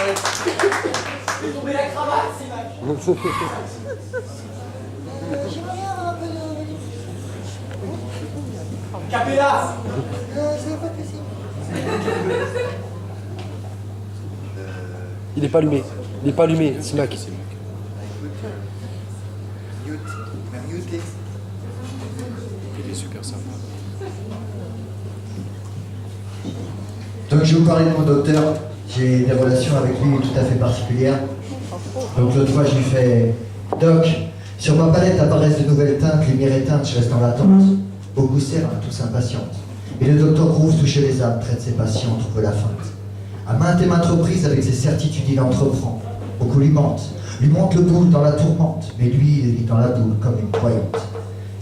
J'ai tombé la cravate, c'est Mac. J'aimerais bien avoir un peu de... Capella. C'est pas possible. Il est pas allumé. Il est pas allumé, Simac. Mute. Mute. Il est super sympa. Donc je vais vous parler de mon docteur. J'ai des relations avec lui tout à fait particulières. Donc l'autre fois je lui fais Doc, sur ma palette apparaissent de nouvelles teintes, lumière éteinte, je reste en attente. Beaucoup serrent, tous impatientes. Et le docteur Groove touche les âmes, traite ses patients, trouve la feinte. À maintes et maintes reprises, avec ses certitudes, il entreprend. Beaucoup lui monte le boule dans la tourmente, mais lui, il est dans la boule comme une croyante.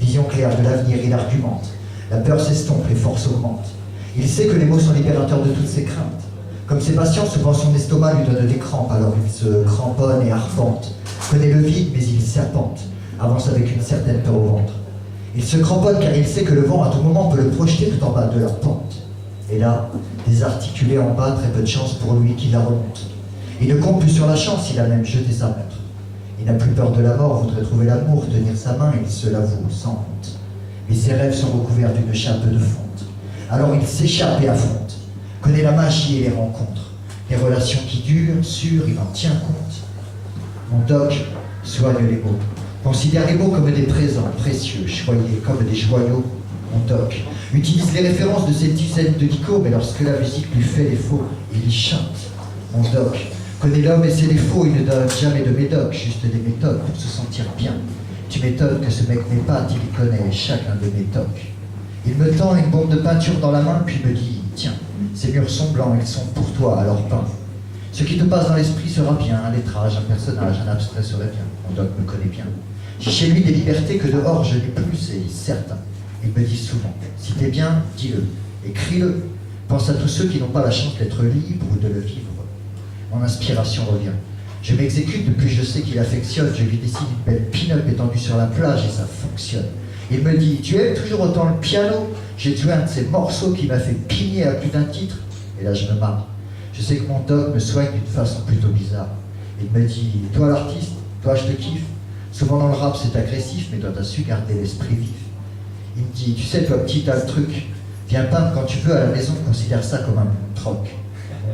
Vision claire de l'avenir, il argumente. La peur s'estompe, les forces augmentent. Il sait que les mots sont libérateurs de toutes ses craintes. Comme ses patients, souvent son estomac lui donne des crampes, alors il se cramponne et arpente. Connaît le vide, mais il serpente, avance avec une certaine peur au ventre. Il se cramponne car il sait que le vent à tout moment peut le projeter tout en bas de leur pente. Et là, désarticulé en bas, très peu de chance pour lui qui la remonte. Il ne compte plus sur la chance, il a même jeté sa montre. Il n'a plus peur de la mort, voudrait trouver l'amour, tenir sa main, il se l'avoue sans honte. Mais ses rêves sont recouverts d'une chape de fonte. Alors il s'échappe et affronte, connaît la magie et les rencontres, les relations qui durent, sûres, il en tient compte. Mon doc soigne les mots, considère les mots comme des présents précieux, choyés comme des joyaux. Mon doc utilise les références de ces dizaines de dicots, mais lorsque la musique lui fait défaut, il y chante. Mon doc connaît l'homme et ses défauts, il ne donne jamais de médoc, juste des méthodes pour se sentir bien. Tu m'étonnes que ce mec m'épate, il connaît chacun de mes tocs. Il me tend une bombe de peinture dans la main, puis me dit « Tiens, ces murs sont blancs, ils sont pour toi, alors peins. Ce qui te passe dans l'esprit sera bien, un lettrage, un personnage, un abstrait serait bien. Mon doc me connaît bien. J'ai chez lui des libertés que dehors je n'ai plus, c'est certain. Il me dit souvent « Si t'es bien, dis-le, écris-le. Pense à tous ceux qui n'ont pas la chance d'être libres ou de le vivre. » Mon inspiration revient. Je m'exécute depuis que je sais qu'il affectionne. Je lui décide une belle pin-up étendue sur la plage et ça fonctionne. Il me dit, tu aimes toujours autant le piano? J'ai joué un de ces morceaux qui m'a fait pigner à plus d'un titre. Et là, je me marre. Je sais que mon doc me soigne d'une façon plutôt bizarre. Il me dit, toi l'artiste, toi je te kiffe. Souvent dans le rap c'est agressif, mais toi t'as su garder l'esprit vif. Il me dit, tu sais toi petit t'as le truc. Viens peindre quand tu veux à la maison, considère ça comme un troc.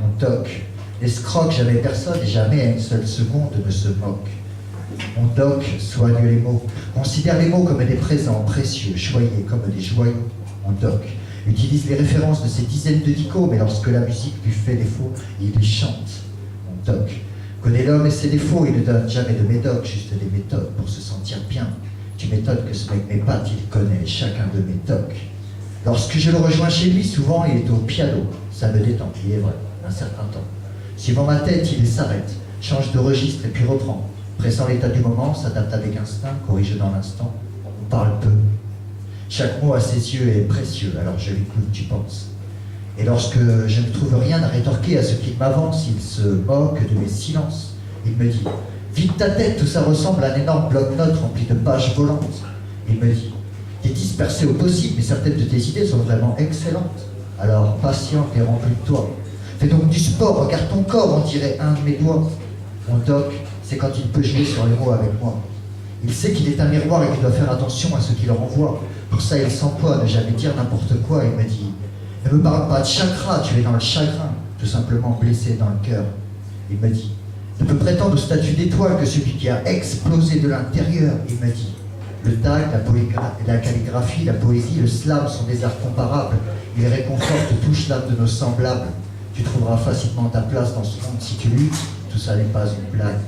Mon doc, l'escroc, jamais personne et jamais à une seule seconde ne se moque. Mon doc soigne les mots, considère les mots comme des présents précieux, choyés comme des joyaux. Mon doc utilise les références de ces dizaines de dicots, mais lorsque la musique lui fait défaut, il les chante. Mon doc connaît l'homme et ses défauts, il ne donne jamais de médoc, juste des méthodes pour se sentir bien. Tu m'étonnes que ce mec m'épate, il connaît chacun de mes tocs. Lorsque je le rejoins chez lui, souvent il est au piano, ça me détend, il est vrai, un certain temps. Suivant ma tête, il s'arrête, change de registre et puis reprend. Pressant l'état du moment, s'adapte avec instinct, corrige dans l'instant, on parle peu. Chaque mot à ses yeux est précieux, alors je l'écoute, tu penses. Et lorsque je ne trouve rien à rétorquer à ce qu'il m'avance, il se moque de mes silences. Il me dit, vide ta tête, tout ça ressemble à un énorme bloc-notes rempli de pages volantes. Il me dit, t'es dispersé au possible, mais certaines de tes idées sont vraiment excellentes. Alors, patiente et remplie de toi. Fais donc du sport, regarde ton corps, on dirait un de mes doigts. Mon doc, c'est quand il peut jouer sur les mots avec moi. Il sait qu'il est un miroir et qu'il doit faire attention à ce qu'il renvoie. Pour ça, il s'emploie à ne jamais dire n'importe quoi. Il me dit, ne me parle pas de chakra, tu es dans le chagrin, tout simplement blessé dans le cœur. Il me dit, ne peut prétendre au statut d'étoile que celui qui a explosé de l'intérieur. Il me dit, le tag, la calligraphie, la poésie, le slam sont des arts comparables. Ils réconfortent, touchent l'âme de nos semblables. Tu trouveras facilement ta place dans ce monde si tu luttes, tout ça n'est pas une blague.